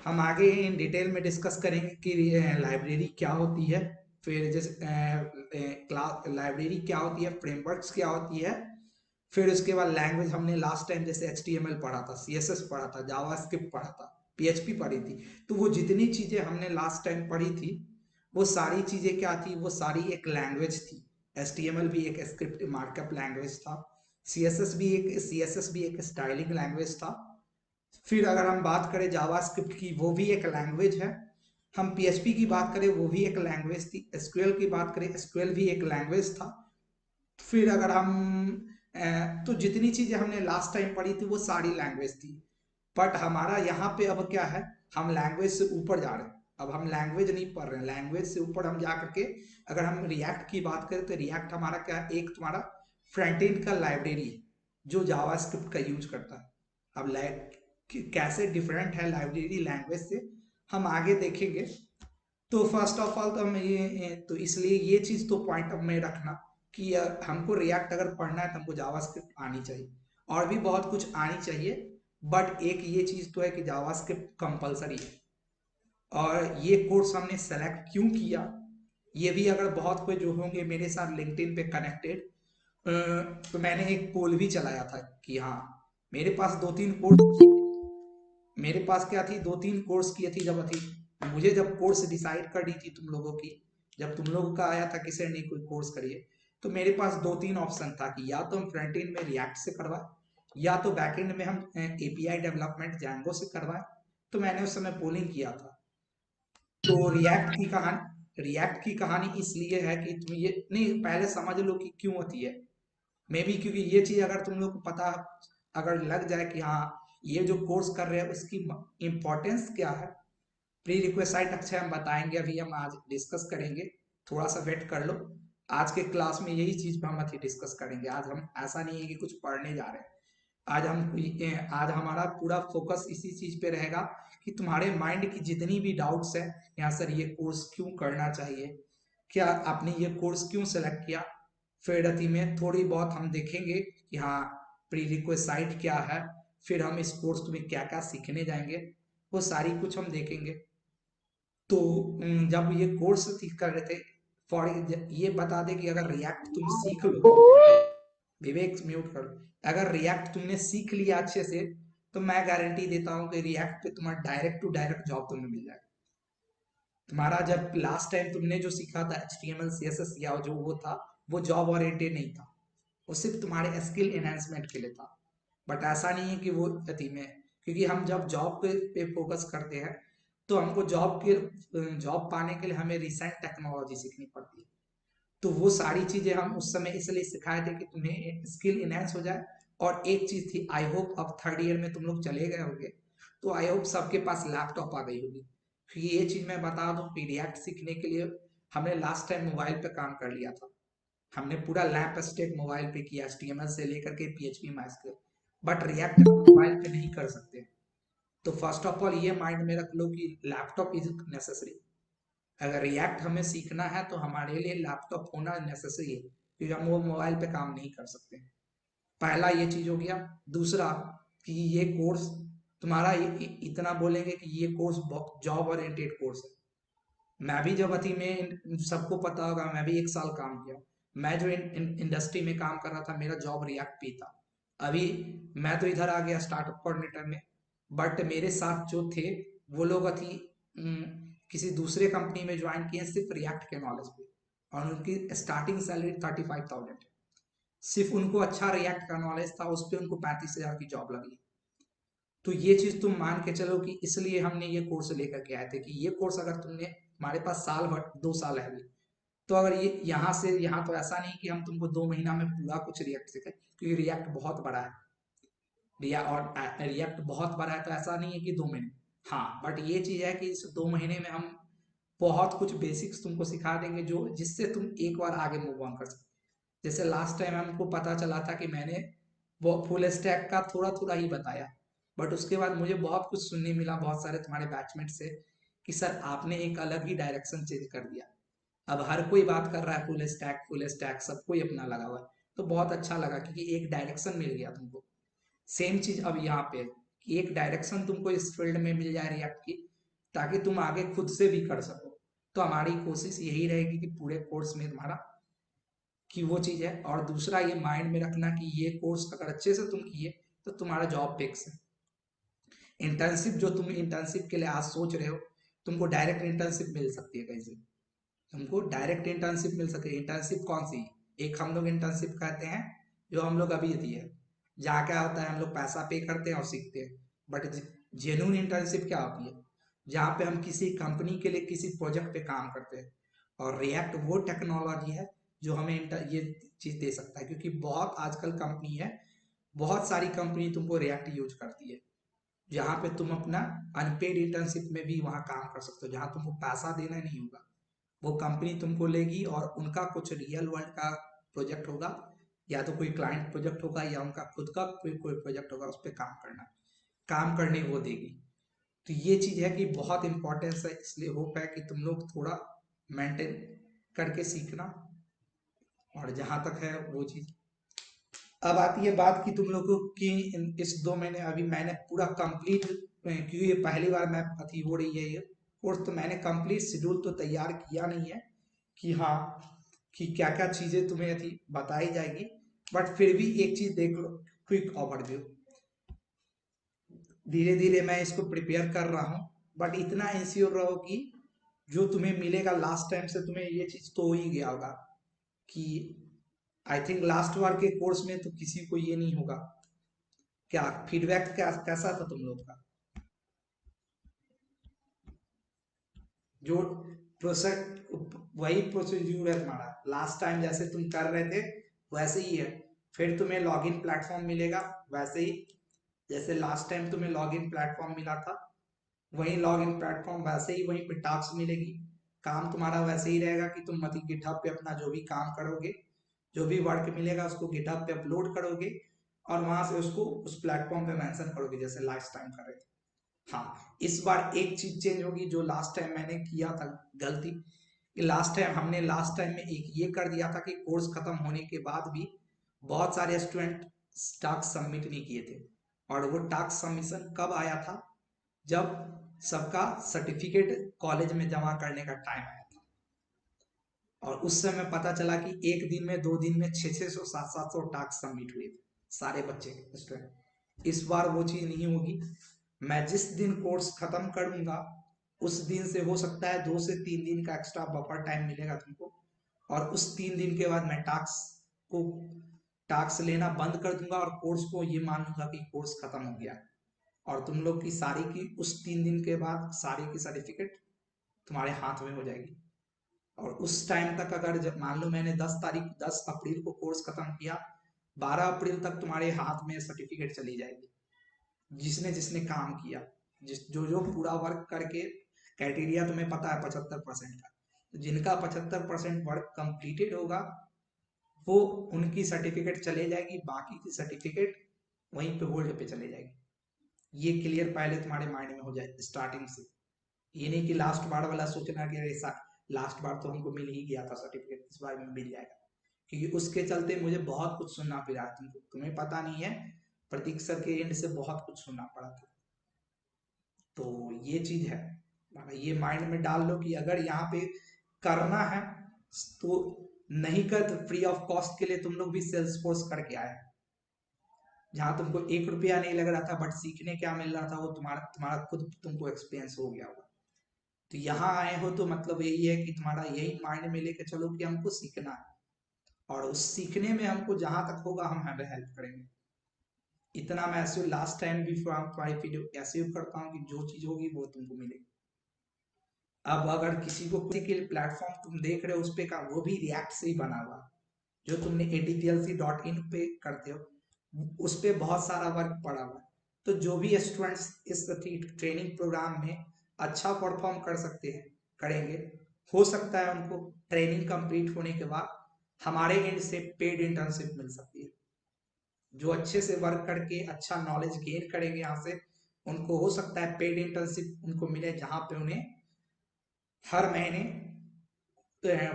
हम आगे in detail में डिस्कस करेंगे कि लाइब्रेरी क्या होती है, फिर जैसे क्लास लाइब्रेरी क्या होती है, फ्रेमवर्क्स क्या होती है, फिर उसके बाद लैंग्वेज हमने लास्ट टाइम जैसे HTML पढ़ा था, CSS पढ़ा था, जावास्क्रिप्ट पढ़ा था, PHP पढ़ी थी। तो वो जितनी चीजें हमने लास्ट टाइम पढ़ी थी वो सारी चीजें क्या थी, वो सारी एक लैंग्वेज थी। HTML भी एक स्क्रिप्ट मार्कअप लैंग्वेज था, CSS भी एक स्टाइलिंग लैंग्वेज था। फिर अगर हम बात करें जावास्क्रिप्ट की, वो भी एक लैंग्वेज है। हम PHP की बात करें, वो भी एक लैंग्वेज थी। SQL की बात करें, SQL भी एक लैंग्वेज था। फिर अगर हम तो जितनी चीजें हमने लास्ट टाइम पढ़ी थी वो सारी लैंग्वेज थी। बट हमारा यहाँ पे अब क्या है, हम लैंग्वेज से ऊपर जा रहे हैं। अब हम लैंग्वेज नहीं पढ़ रहे हैं, लैंग्वेज से ऊपर हम जा करके अगर हम रिएक्ट की बात करें तो रिएक्ट हमारा क्या है, एक तुम्हारा फ्रंट एंड का लाइब्रेरी है जो जावास्क्रिप्ट का यूज करता है। अब कैसे डिफरेंट है लाइब्रेरी लैंग्वेज से, हम आगे देखेंगे। तो फर्स्ट ऑफ ऑल तो हम तो इसलिए ये चीज तो पॉइंट ऑफ में रखना कि हमको रिएक्ट अगर पढ़ना है तो हमको जावास्क्रिप्ट आनी चाहिए, और भी बहुत कुछ आनी चाहिए। बट एक ये चीज तो है कि जावास्क्रिप्ट कंपलसरी है। और ये कोर्स हमने सेलेक्ट क्यों किया, ये भी अगर बहुत कोई जो होंगे मेरे साथ लिंक्डइन पे कनेक्टेड, तो मैंने एक पोल भी चलाया था कि हाँ, मेरे पास दो तीन कोर्स मेरे पास क्या थी, दो तीन कोर्स की थी जब थी। मुझे जब कोर्स डिसाइड करनी थी तुम लोगों की, जब तुम लोगों का आया था कि सर नहीं कोई कोर्स करिए, तो मेरे पास दो तीन ऑप्शन था कि या तो हम फ्रंट एंड में रिएक्ट से करवाए, या तो बैक एंड में हम API डेवलपमेंट जैंगो से करवाए। तो मैंने उस समय पोलिंग किया था। तो रिएक्ट की कहानी इसलिए है कि तुम ये नहीं पहले समझ लो कि क्यों होती है। मे बी क्योंकि ये चीज अगर तुम लोग को पता अगर लग जाए कि हाँ ये जो कोर्स कर रहे हैं उसकी इम्पोर्टेंस क्या है, प्री रिक्वेस्ट अच्छा हम बताएंगे, अभी हम आज डिस्कस करेंगे। थोड़ा सा वेट कर लो, आज के क्लास में यही चीज पे हम अभी डिस्कस करेंगे। आज हम ऐसा नहीं है कि कुछ पढ़ने जा रहे हैं। आज हमारा पूरा फोकस इसी चीज पे रहेगा कि तुम्हारे माइंड की जितनी भी डाउट्स है, यहाँ सर ये कोर्स क्यों करना चाहिए, क्या आपने ये कोर्स क्यों सेलेक्ट किया, फिर अति में थोड़ी बहुत हम देखेंगे कि हाँ प्री रिक्वेस्ट क्या है, फिर हम इस कोर्स में क्या क्या सीखने जाएंगे, वो सारी कुछ हम देखेंगे। तो जब ये कोर्स कर रहे थे, फॉर ये बता दे कि अगर रिएक्ट तुम सीख लो, विवेक म्यूट कर लो, अगर रिएक्ट तुमने सीख लिया अच्छे से, तो मैं गारंटी देता हूँ कि रिएक्ट पे तुम्हारा डायरेक्ट टू डायरेक्ट जॉब तुम्हें मिल जाएगा। तुम्हारा जब लास्ट टाइम तुमने जो सीखा था HTML CSS या जो वो था, वो जॉब ओरिएंटेड नहीं था, वो सिर्फ तुम्हारे स्किल एनहेंसमेंट के लिए था। बट ऐसा नहीं है कि वो अति में, क्योंकि हम जब जॉब पे फोकस करते हैं तो हमको जॉब पाने के लिए हमें रिसेंट टेक्नोलॉजी सीखनी पड़ती है। तो वो सारी चीजें हम उस समय इसलिए सिखाए थे कि तुम्हें स्किल इनहेंस हो जाए। और एक चीज थी, आई होप अब थर्ड ईयर में तुम लोग चले गए होंगे, तो आई होप सबके पास लैपटॉप आ गई होगी। क्योंकि ये चीज मैं बता दूं कि रिएक्ट सीखने के लिए हमने लास्ट टाइम मोबाइल पे काम कर लिया था। हमने पूरा लैप स्टेक मोबाइल पे किया, HTML से लेकर के PHP MySQL। But react mobile पे नहीं कर सकते। तो फर्स्ट ऑफ ऑल ये माइंड में रख लो कि लैपटॉप इज नेसेसरी। अगर रिएक्ट हमें सीखना है तो हमारे लिए लैपटॉप होना नेसेसरी है, क्योंकि हम वो मोबाइल पे काम नहीं कर सकते। पहला ये चीज हो गया। दूसरा कि ये कोर्स तुम्हारा इतना बोलेंगे कि ये कोर्स जॉब ओरिएंटेड कोर्स है। मैं भी जब अति में, सबको पता होगा, मैं भी एक साल काम किया। मैं जो इंडस्ट्री में काम कर रहा था मेरा जॉब रिएक्ट पे था। अभी मैं तो इधर आ गया स्टार्टअप कोऑर्डिनेटर में। बट मेरे साथ जो थे वो लोग अति किसी दूसरे कंपनी में ज्वाइन किए सिर्फ रिएक्ट के नॉलेज पे, और उनकी स्टार्टिंग सैलरी 35,000 है। सिर्फ उनको अच्छा रिएक्ट का नॉलेज था, उस पर उनको 35,000 की जॉब लगी। तो ये चीज तुम मान के चलो कि इसलिए हमने ये कोर्स लेकर के आए थे कि ये कोर्स अगर तुमने, हमारे पास साल भर 2 साल है अभी, तो अगर ये यहाँ से यहाँ, तो ऐसा नहीं कि हम तुमको 2 महीना में पूरा कुछ रिएक्ट सिखाए, क्योंकि रिएक्ट बहुत बड़ा है। रिएक्ट बहुत बड़ा है, तो ऐसा नहीं है कि 2 महीने। हाँ बट ये चीज है कि इस 2 महीने में हम बहुत कुछ बेसिक्स तुमको सिखा देंगे जो जिससे तुम एक बार आगे मूव ऑन कर सकते। जैसे लास्ट टाइम हमको पता चला था कि मैंने वो फुल स्टैक का थोड़ा थोड़ा ही बताया, बट उसके बाद मुझे बहुत कुछ सुनने मिला बहुत सारे तुम्हारे बैचमेट से कि सर आपने एक अलग ही डायरेक्शन चेंज कर दिया। अब हर कोई बात कर रहा है फुल स्टैक सब कोई अपना लगा हुआ है। तो बहुत अच्छा लगा क्योंकि एक डायरेक्शन मिल गया तुमको। सेम चीज अब यहाँ पे है कि एक डायरेक्शन तुमको इस फील्ड में मिल जाए रिएक्ट की, ताकि तुम आगे खुद से भी कर सको। तो हमारी कोशिश यही रहेगी कि पूरे कोर्स में तुम्हारा कि वो चीज़ है। और दूसरा ये माइंड में रखना कि ये कोर्स अगर अच्छे से तुम किए तो तुम्हारा जॉब फिक्स है। इंटर्नशिप जो तुम इंटर्नशिप के लिए आज सोच रहे हो, तुमको डायरेक्ट इंटर्नशिप मिल सकती है कहीं से। तुमको डायरेक्ट इंटर्नशिप मिल सके। इंटर्नशिप कौन सी? एक हम लोग इंटर्नशिप कहते हैं जो हम लोग अभी दी है, जहाँ क्या होता है हम लोग पैसा पे करते हैं और सीखते हैं। बट जेन्युइन इंटर्नशिप क्या होती है? जहाँ पे हम किसी कंपनी के लिए किसी प्रोजेक्ट पे काम करते हैं। और रिएक्ट वो टेक्नोलॉजी है जो हमें ये चीज़ दे सकता है, क्योंकि बहुत आजकल कंपनी है, बहुत सारी कंपनी तुमको रिएक्ट यूज करती है, जहाँ पे तुम अपना अनपेड इंटर्नशिप में भी वहाँ काम कर सकते हो, जहाँ तुमको पैसा देना नहीं होगा। वो कंपनी तुमको लेगी और उनका कुछ रियल वर्ल्ड का प्रोजेक्ट होगा, या तो कोई क्लाइंट प्रोजेक्ट होगा या उनका खुद का कोई कोई प्रोजेक्ट होगा, उस पर काम करने वो देगी। तो ये चीज़ है कि बहुत इंपॉर्टेंस है, इसलिए होप है कि तुम लोग थोड़ा मेंटेन करके सीखना। और जहाँ तक है वो चीज़, अब आती है बात कि तुम लोगों की इस 2 महीने अभी मैंने पूरा कंप्लीट, क्योंकि ये पहली बार मैं अथी हो रही है ये कोर्स, तो मैंने कंप्लीट शेड्यूल तो तैयार किया नहीं है कि हाँ कि क्या क्या चीज़ें तुम्हें अथी बताई जाएगी। बट फिर भी एक चीज़ देख लो, क्विक ओवरव्यू। धीरे धीरे मैं इसको प्रिपेयर कर रहा हूँ, बट इतना इंश्योर रहो कि जो तुम्हें मिलेगा लास्ट टाइम से तुम्हें ये चीज़ तो हो ही गया होगा कि आई थिंक लास्ट बार के कोर्स में तो किसी को ये नहीं होगा। क्या फीडबैक कैसा था तुम लोग का? जो प्रोसेस वही प्रोसीड्यूर है तुम्हारा, लास्ट टाइम जैसे तुम कर रहे थे वैसे ही है। फिर तुम्हें लॉगिन प्लेटफॉर्म मिलेगा वैसे ही, जैसे लास्ट टाइम तुम्हें लॉगिन प्लेटफॉर्म मिला था, वही लॉगिन प्लेटफॉर्म वैसे ही वहीं पे टास्क मिलेगी। काम तुम्हारा वैसे ही रहेगा कि तुम मतलब गिटहब पे अपना जो भी काम करोगे, जो भी वर्क मिलेगा उसको गिटहब पे अपलोड करोगे और वहां से उसको उस प्लेटफॉर्म पे मेंशन करोगे जैसे लास्ट टाइम कर रहे थे। हाँ, इस बार एक चीज चेंज होगी जो लास्ट टाइम मैंने किया था गलती, कि लास्ट टाइम में एक ये कर दिया था कि कोर्स खत्म होने के बाद भी बहुत सारे स्टूडेंट टास्क सबमिट नहीं किए थे। और वो टास्क सबमिशन कब आया था? जब सबका सर्टिफिकेट कॉलेज में जमा करने का टाइम आया था। और उस समय पता चला कि एक दिन में 2 दिन में 600 700 टास्क सबमिट हुए थे सारे बच्चे स्टूडेंट। इस बार वो चीज नहीं होगी। मैं जिस दिन कोर्स खत्म करूंगा उस दिन से हो सकता है 2 से 3 दिन का एक्स्ट्रा बफर टाइम मिलेगा तुमको। और उस 3 दिन के बाद मैं को टास्क लेना बंद कर दूंगा और कोर्स को ये मान लूंगा कि कोर्स खत्म हो गया। और तुम लोग की सारी की उस 3 दिन के बाद सारी की सर्टिफिकेट तुम्हारे हाथ में हो जाएगी। और उस टाइम तक अगर जब मान लो मैंने 10 अप्रैल को कोर्स खत्म किया, 12 अप्रैल तक तुम्हारे हाथ में सर्टिफिकेट चली जाएगी। जिसने जिसने काम किया, जिस जो जो पूरा वर्क करके, क्राइटेरिया तुम्हें पता है 75% का, तो जिनका 75% वर्क कंप्लीटेड होगा वो उनकी सर्टिफिकेट चले जाएगी, बाकी की सर्टिफिकेट वहीं पे होल्ड पे चले जाएगी। ये क्लियर पहले तुम्हारे माइंड में हो जाए स्टार्टिंग से। ये नहीं कि लास्ट बार वाला सोचना कि ऐसा लास्ट बार तो हमको मिल ही गया था सर्टिफिकेट, इस बार में मिल जाएगा। क्योंकि उसके चलते मुझे बहुत कुछ सुनना पड़ा, तुम्हें पता नहीं है, प्रतीक सर के एंड से बहुत कुछ सुनना पड़ा था। तो ये चीज है, ये माइंड में डाल लो कि अगर यहाँ पे करना है तो नहीं कर तो फ्री ऑफ कॉस्ट के लिए तुम लोग भी सेल्स फोर्स करके आए, जहाँ तुमको 1 रुपया नहीं लग रहा था, बट सीखने क्या मिल रहा था वो तुम्हारा तुम्हारा खुद तुमको एक्सपीरियंस हो गया होगा। तो यहाँ आए हो तो मतलब यही है कि तुम्हारा यही माइंड में लेके चलो कि हमको सीखना है, और उस सीखने में हमको जहां तक होगा हम हेल्प करेंगे। इतना मैं ऐसे लास्ट टाइम भी तुम्हारी वीडियो ऐसे करता हूँ कि जो चीज होगी वो तुमको मिलेगी। अब अगर किसी को के प्लेटफॉर्म तुम देख रहे हो उस पे का वो भी रिएक्ट से ही बना हुआ, जो तुमने ADPLC.in पे करते हो उस पे बहुत सारा वर्क पड़ा हुआ है। तो जो भी स्टूडेंट्स इस ट्रेनिंग प्रोग्राम में अच्छा परफॉर्म कर सकते हैं करेंगे, हो सकता है उनको ट्रेनिंग कंप्लीट होने के बाद हमारे एंड से पेड इंटर्नशिप मिल सकती है। जो अच्छे से वर्क करके अच्छा नॉलेज गेन करेंगे यहाँ से, उनको हो सकता है पेड इंटर्नशिप उनको मिले, जहाँ पे उन्हें हर महीने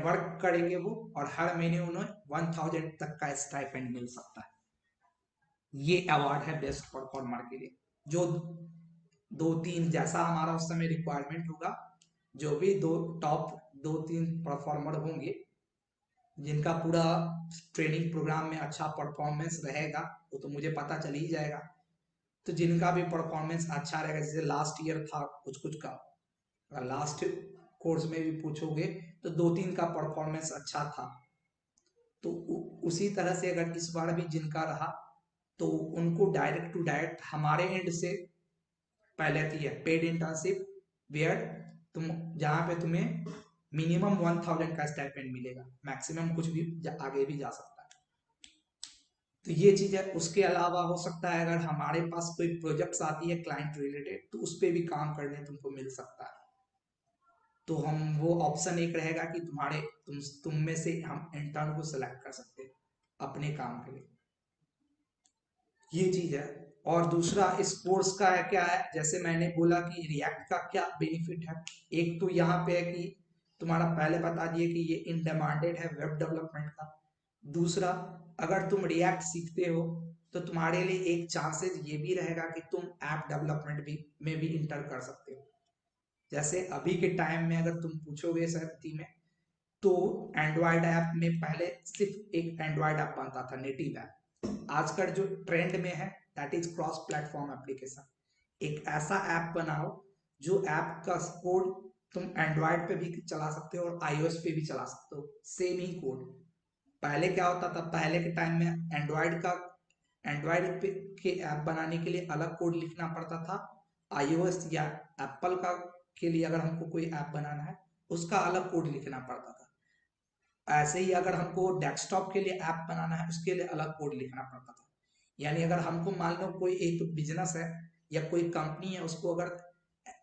वर्क करेंगे वो, और हर महीने उन्हें 1000 तक का स्टाइपेंड मिल सकता है। ये अवार्ड है बेस्ट परफॉर्मर के लिए। जो 2-3 जैसा हमारा उस समय रिक्वायरमेंट होगा, जो भी टॉप 2-3 परफॉर्मर होंगे जिनका पूरा ट्रेनिंग प्रोग्राम में अच्छा परफॉर्मेंस रहेगा, वो तो मुझे पता चल ही जाएगा। तो जिनका भी परफॉर्मेंस अच्छा रहेगा, जैसे लास्ट ईयर था कुछ कुछ का, लास्ट कोर्स में भी पूछोगे तो 2-3 का परफॉर्मेंस अच्छा था, तो उसी तरह से अगर इस बार भी जिनका रहा तो उनको डायरेक्ट टू डायरेक्ट हमारे एंड से पहले आती है पेड इंटर्नशिप, वेयर तुम जहाँ पे तुम्हें मिनिमम 1000 का स्टाइपेंड मिलेगा, मैक्सिमम कुछ भी आगे भी जा सकता है। तो ये चीज है। उसके अलावा हो सकता है अगर हमारे पास कोई प्रोजेक्ट्स आती है क्लाइंट रिलेटेड, तो उस पर भी काम करने तुमको मिल सकता है। तो हम वो ऑप्शन एक रहेगा कि तुम में से हम इंटर्न को सिलेक्ट कर सकते हैं अपने काम के लिए। ये चीज है। और दूसरा इस कोर्स का है क्या है, जैसे मैंने बोला कि रिएक्ट का क्या बेनिफिट है। एक तो यहाँ पे है कि तुम्हारा पहले बता दिए कि ये इन डिमांडेड है वेब डेवलपमेंट का। दूसरा, अगर तुम रिएक्ट सीखते हो तो तुम्हारे लिए एक चांसेस ये भी रहेगा कि तुम ऐप डेवलपमेंट भी में भी इंटर कर सकते हो। जैसे अभी के टाइम में अगर तुम पूछोगे सरती में, तो एंड्रॉयड ऐप में पहले सिर्फ एक एंड्रॉयड ऐप बनता था, नेटिव ऐप। आजकल जो ट्रेंड में है that is cross platform application. एक ऐसा ऐप बनाओ जो ऐप का कोड तुम एंड्रॉयड पे भी चला सकते हो और आईओएस पे भी चला सकते हो, सेम ही कोड। पहले क्या होता था, पहले के टाइम में एंड्रॉयड के ऐप बनाने के लिए अलग कोड लिखना पड़ता था, आईओएस या एप्पल का के लिए अगर हमको कोई ऐप बनाना है उसका अलग कोड लिखना पड़ता था। ऐसे ही अगर हमको डेस्कटॉप के लिए ऐप बनाना है उसके लिए अलग कोड लिखना पड़ता था। यानी अगर हमको मान लो कोई एक बिजनेस है या कोई कंपनी है, उसको अगर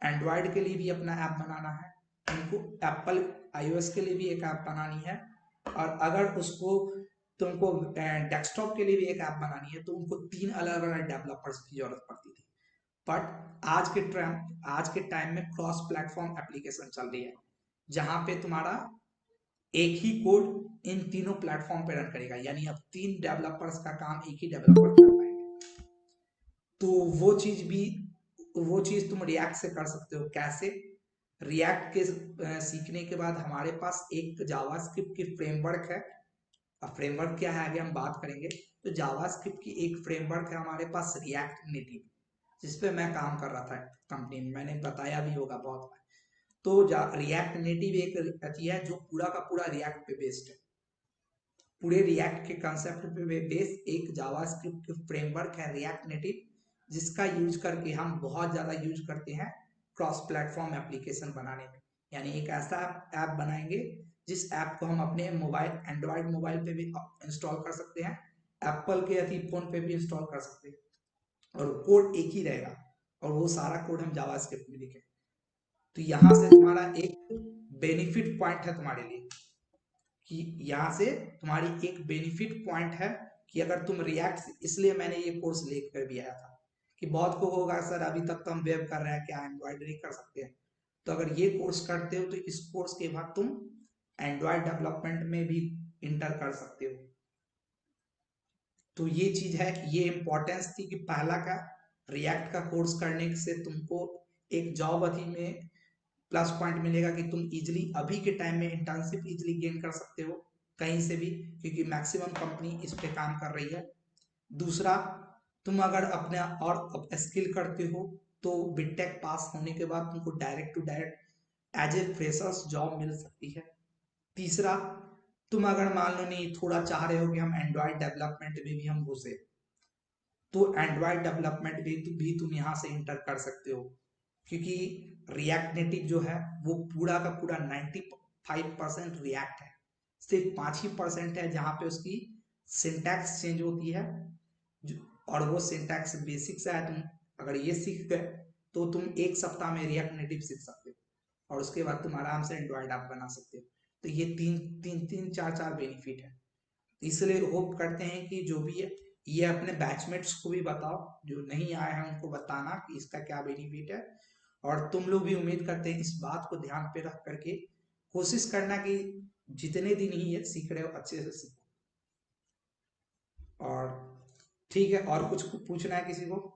एंड्रॉयड के लिए भी अपना ऐप बनाना है, उनको एप्पल आईओएस के लिए भी एक ऐप बनानी है, और अगर उसको तुमको डेस्कटॉप के लिए भी एक ऐप बनानी है, तो उनको 3 अलग अलग डेवलपर्स की जरूरत पड़ती थी। बट आज के टाइम में क्रॉस प्लेटफॉर्म एप्लीकेशन चल रही है, जहां पे तुम्हारा एक ही कोड इन तीनों प्लेटफॉर्म पे रन करेगा। यानी अब 3 डेवलपर्स का काम एक ही डेवलपर कर पाएंगे। तो वो चीज तुम रिएक्ट से कर सकते हो। कैसे? रिएक्ट के सीखने के बाद हमारे पास एक जावास्क्रिप्ट की फ्रेमवर्क है। अब फ्रेमवर्क क्या है आगे हम बात करेंगे। तो जावास्क्रिप्ट की एक फ्रेमवर्क है हमारे पास, रिएक्ट नेटिव, जिसपे मैं काम कर रहा था कंपनी में, मैंने बताया भी होगा बहुत बार। तो रिएक्ट नेटिव एक अति है जो पूरा का पूरा रिएक्ट पे बेस्ड है। पूरे रिएक्ट के कंसेप्ट पे बेस्ड एक जावास्क्रिप्ट फ्रेमवर्क है रिएक्ट नेटिव, जिसका यूज करके हम बहुत ज्यादा यूज करते हैं क्रॉस प्लेटफॉर्म एप्लीकेशन बनाने में। यानी एक ऐसा ऐप बनाएंगे जिस ऐप को हम अपने मोबाइल एंड्रॉयड मोबाइल पे भी इंस्टॉल कर सकते हैं, एप्पल के अति फोन पे भी इंस्टॉल कर सकते हैं, और कोड एक ही रहेगा, और वो सारा कोड हम जावास्क्रिप्ट में लिखे। तो यहाँ से तुम्हारा एक बेनिफिट पॉइंट है तुम्हारे लिए, कि यहाँ से तुम्हारी एक बेनिफिट पॉइंट है कि अगर तुम रिएक्ट, इसलिए मैंने ये कोर्स लेकर भी आया था कि बहुत को होगा सर अभी तक तो हम वेब कर रहे हैं, क्या एंड्रॉइड नहीं कर सकते हैं। तो अगर ये कोर्स करते हो तो इस कोर्स के बाद तुम एंड्रॉइड डेवलपमेंट में भी इंटर कर सकते हो। तो ये चीज है, ये इंपॉर्टेंस थी कि पहला का रिएक्ट का कोर्स करने से तुमको एक जॉब अथी में प्लस पॉइंट मिलेगा कि तुम इजिली अभी के टाइम में इंटर्नशिप इजिली गेन कर सकते हो कहीं से भी, क्योंकि मैक्सिमम कंपनी इस पे काम कर रही है। दूसरा, तुम अगर अपने और स्किल करते हो तो बीटेक पास होने के बाद तुमको direct to direct as a freshers job मिल सकती है। तीसरा, तुम अगर मान लो नहीं थोड़ा चाह रहे हो कि हम एंड्रॉयड डेवलपमेंट में भी हम घुसे, तो एंड्रॉयड डेवलपमेंट भी तुम यहाँ से इंटर कर सकते हो, क्योंकि रिएक्ट नेटिव जो है वो पूरा का पूरा 95% रिएक्ट है। सिर्फ 5% है जहाँ पे उसकी सिंटैक्स चेंज होती है, और वो सिंटैक्स बेसिक्स है। तुम अगर ये सीख गए तो तुम एक सप्ताह में रिएक्ट नेटिव सीख सकते हो, और उसके बाद तुम आराम से एंड्रॉयड ऐप बना सकते हो। तो ये तीन चार चार बेनिफिट है। इसलिए होप करते हैं कि जो भी है ये अपने बैचमेट्स को भी बताओ, जो नहीं आए हैं उनको बताना कि इसका क्या बेनिफिट है। और तुम लोग भी उम्मीद करते हैं इस बात को ध्यान पे रख करके कोशिश करना कि जितने दिन ही ये सीख रहे हो अच्छे से सीखो। और ठीक है, और कुछ पूछना है किसी को?